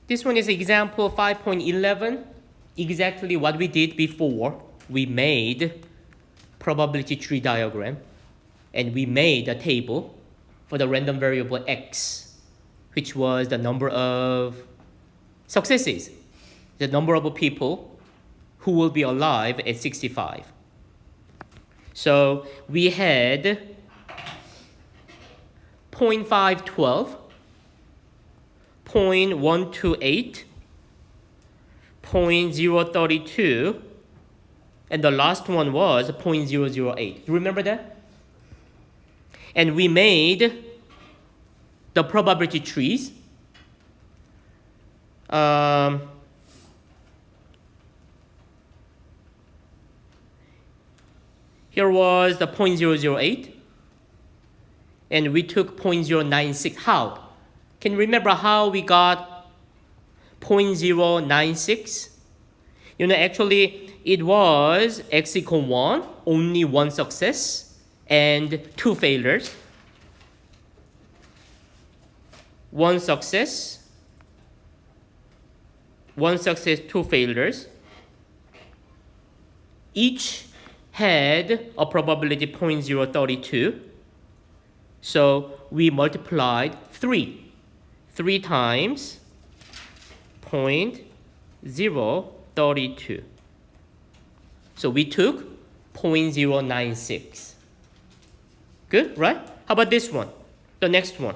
This one is example 5.11. Exactly what we did before. We made probability tree diagram and we made a table for the random variable x, which was the number of successes, the number of people who will be alive at 65. So we had 0.512, 0.128, 0.032, and the last one was 0.008. Do you remember that? And we made the probability trees. Here was the 0.008, and we took 0.096. How? Can you remember how we got 0.096? You know, actually, it was x equal 1, only one success, and two failures. One success, two failures. Each had a probability 0.032. So we multiplied 3 times 0.032. So we took 0.096. Good, right? How about this one? The next one.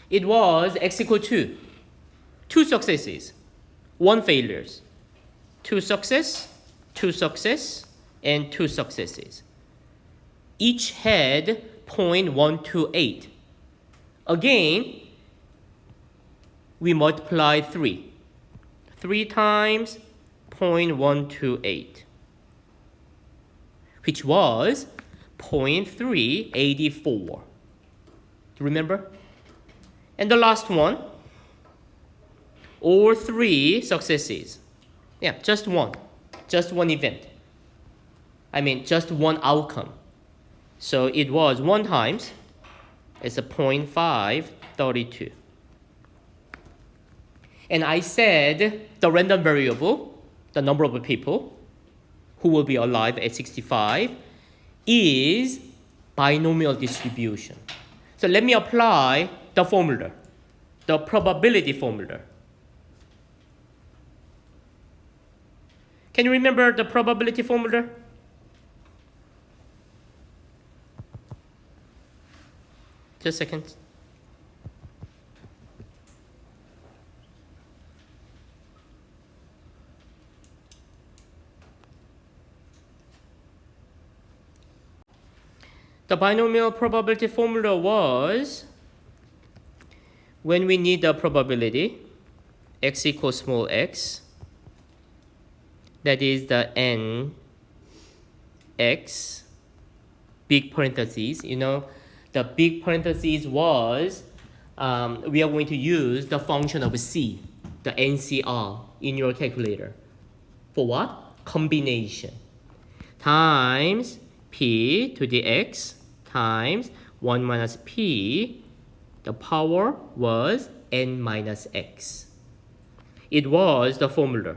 It was x equal 2. 2 successes, 1 failures. 2 success, and 2 successes. Each had 0.128. Again, we multiplied 3. 3 times 0.128, which was 0.384. Remember? And the last one, all 3 successes. Yeah, just one event. I mean, just one outcome. So it was 1 times, it's a 0.532. And I said the random variable, the number of people who will be alive at 65, is binomial distribution. So let me apply the formula, the probability formula. Can you remember the probability formula? Just a second. The binomial probability formula was, when we need the probability, x equals small x, that is the n x, big parentheses. You know, the big parentheses was, we are going to use the function of c, the NCR, in your calculator. For what? Combination. Times p to the x times 1 minus p, the power was n minus x. It was the formula.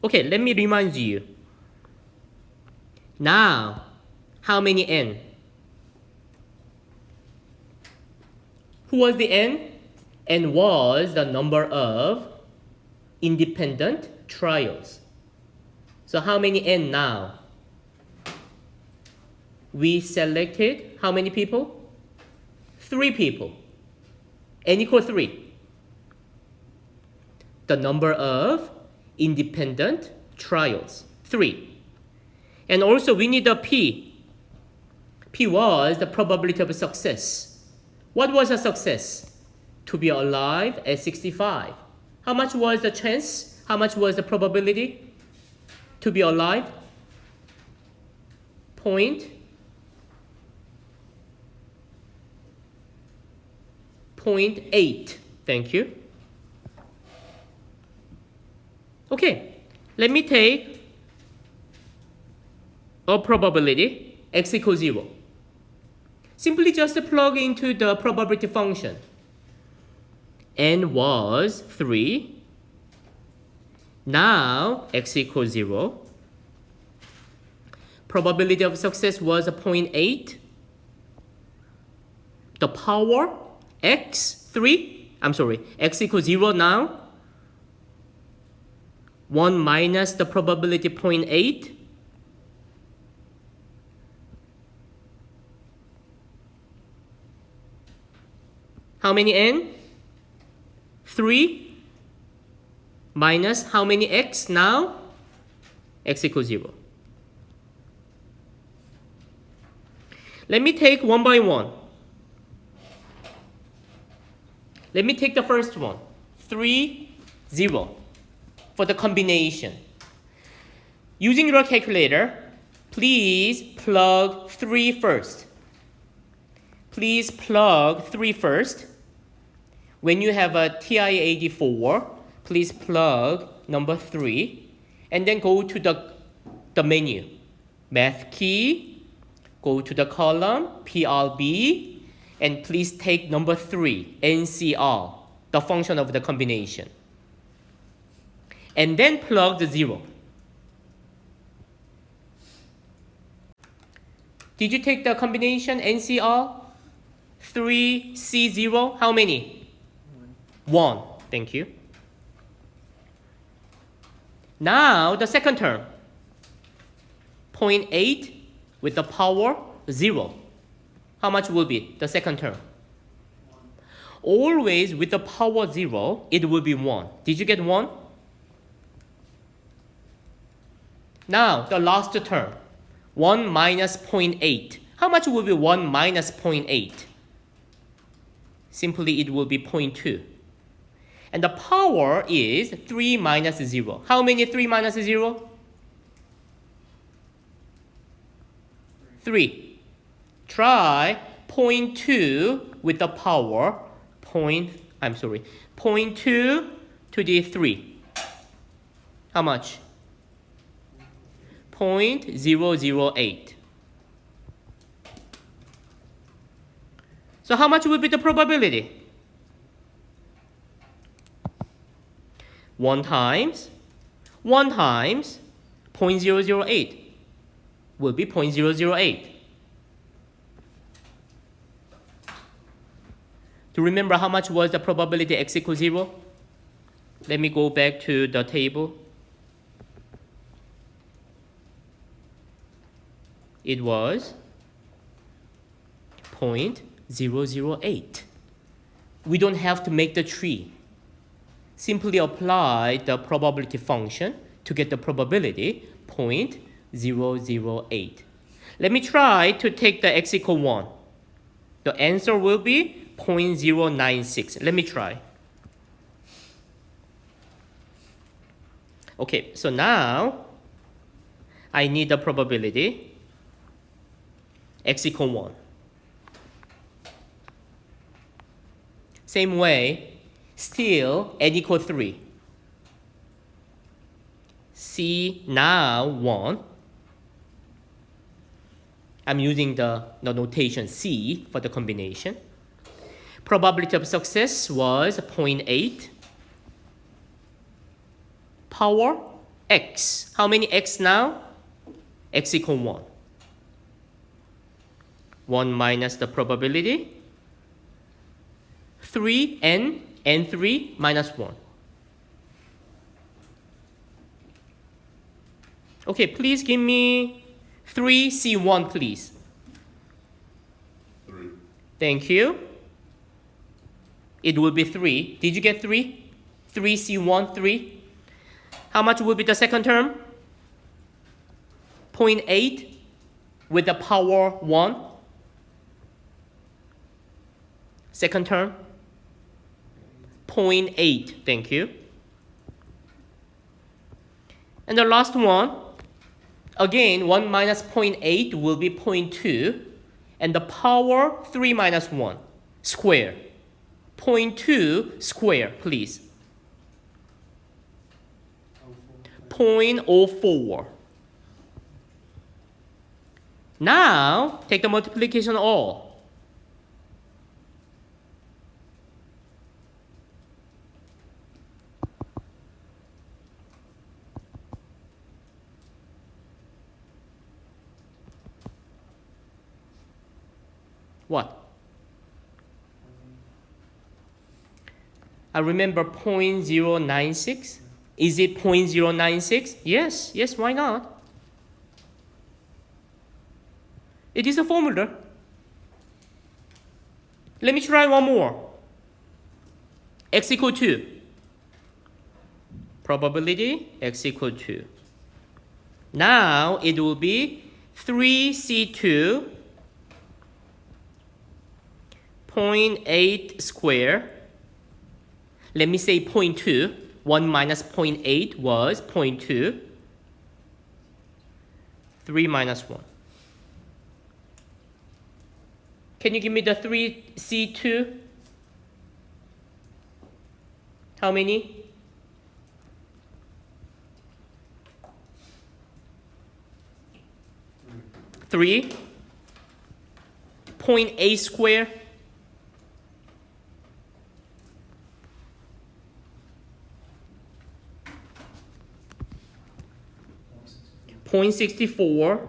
Okay, let me remind you. Now, how many n? Who was the n? N was the number of independent trials. So how many n now? We selected how many people? 3 people. N equals 3. The number of independent trials, 3. And also we need a p. P was the probability of success. What was a success? To be alive at 65. How much was the chance? How much was the probability to be alive? 0.8. Thank you. Okay, let me take a probability x equals 0. Simply just plug into the probability function. n was 3. Now x equals 0. Probability of success was 0.8. The power x 3. I'm sorry, x equals 0 now. 1 minus the probability 0.8. How many n? 3 minus how many x now? X equals 0. Let me take one by one. Let me take the first one. 3, 0 for the combination. Using your calculator, please plug 3 first. Please plug 3 first. When you have a TI-84, please plug number 3 and then go to the menu. Math key, go to the column PRB, and please take number 3, NCR, the function of the combination. And then plug the 0. Did you take the combination NCR? 3C0, how many? 1. Thank you. Now the second term. 0.8 with the power 0. How much will be the second term? 1. Always with the power 0, it will be 1. Did you get 1? Now the last term. 1 minus 0.8. How much will be 1 minus 0.8? Simply it will be 0.2. And the power is 3 minus 0. How many 3 minus 0? 3. Try 0.2 with the power 0.2 to the 3. How much? 0.008. So how much will be the probability? 1 times 0.008 will be 0.008. To remember how much was the probability x equals 0? Let me go back to the table. It was 0.008. We don't have to make the tree. Simply apply the probability function to get the probability 0.008. Let me try to take the x equal 1. The answer will be 0.096. Let me try. Okay, so now I need the probability x equal 1. Same way, still n equal 3. C now 1. I'm using the notation C for the combination. Probability of success was 0.8. Power x. How many x now? X equal 1. 1 minus the probability. 3n, n3 minus 1. Okay, please give me 3C1, please. 3. Thank you. It will be 3. Did you get 3? 3C1, 3. How much will be the second term? 0.8 with the power 1. Second term? 0.8. Thank you. And the last one, again, 1 minus 0.8 will be 0.2. And the power 3 minus 1 square. 0.2 square, please. 0.04. Now, take the multiplication all. What? I remember 0.096. Is it 0.096? Yes, yes, why not? It is a formula. Let me try one more. X equal 2. Probability x equal 2. Now it will be 3C2 0.8 square. Let me say 0.2. 1 minus 0.8 was 0.2. 3 minus 1. Can you give me the 3C2? How many? 3. 0.8 square. 0.64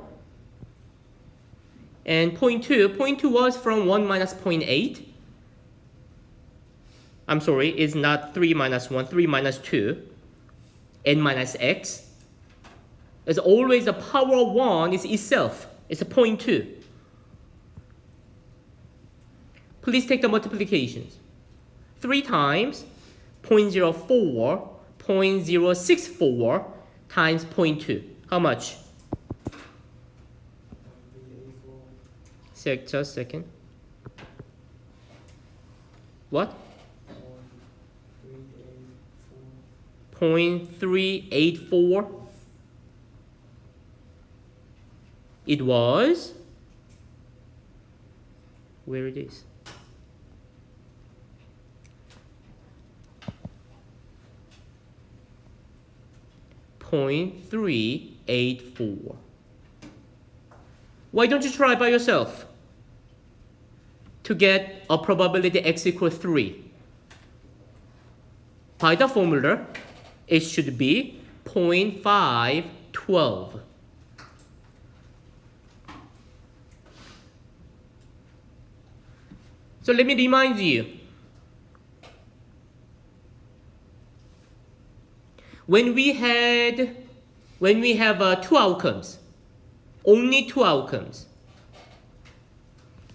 and 0.2. 0.2 was from 1 minus 0.8. I'm sorry, it's not 3 minus 1, 3 minus 2, n minus x. As always, the power of 1 is itself. It's a 0.2. Please take the multiplications. 3 times 0.04, 0.064 times 0.2. How much? Just a second. What? 0.384. It was, where it is? .384. Why don't you try by yourself to get a probability x equals 3? By the formula, it should be 0.512. So let me remind you. When we have 2 outcomes, only 2 outcomes,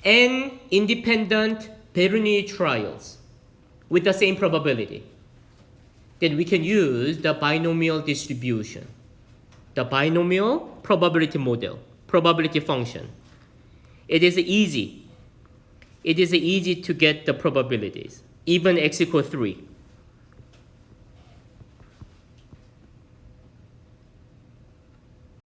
n independent Bernoulli trials with the same probability, then we can use the binomial distribution, the binomial probability model, probability function. It is easy. It is easy to get the probabilities, even x equals 3.